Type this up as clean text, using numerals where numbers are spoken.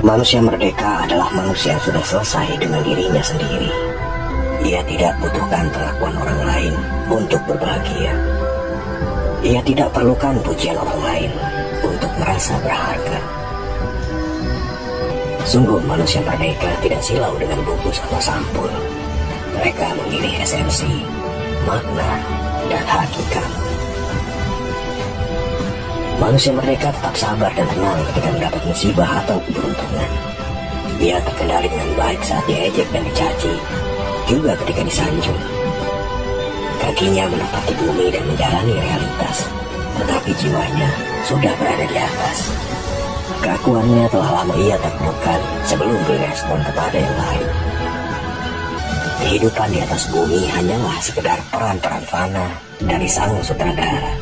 Manusia merdeka adalah manusia yang sudah selesai dengan dirinya sendiri. Ia tidak butuhkan pengakuan orang lain untuk berbahagia. Ia tidak perlukan pujian orang lain untuk merasa berharga. Sungguh manusia merdeka tidak silau dengan bungkus atau sampul. Mereka memilih esensi, makna, dan hakikat. Manusia merdeka tetap sabar dan tenang ketika mendapat musibah atau keberuntungan. Ia terkendali dengan baik saat diejek dan dicaci, juga ketika disanjung. Kakinya menapaki bumi dan menjalani realitas, tetapi jiwanya sudah berada di atas. Keakuannya telah lama ia taklukkan sebelum berespon kepada yang lain. Kehidupan di atas bumi hanyalah sekedar peran-peran fana dari sang sutradara.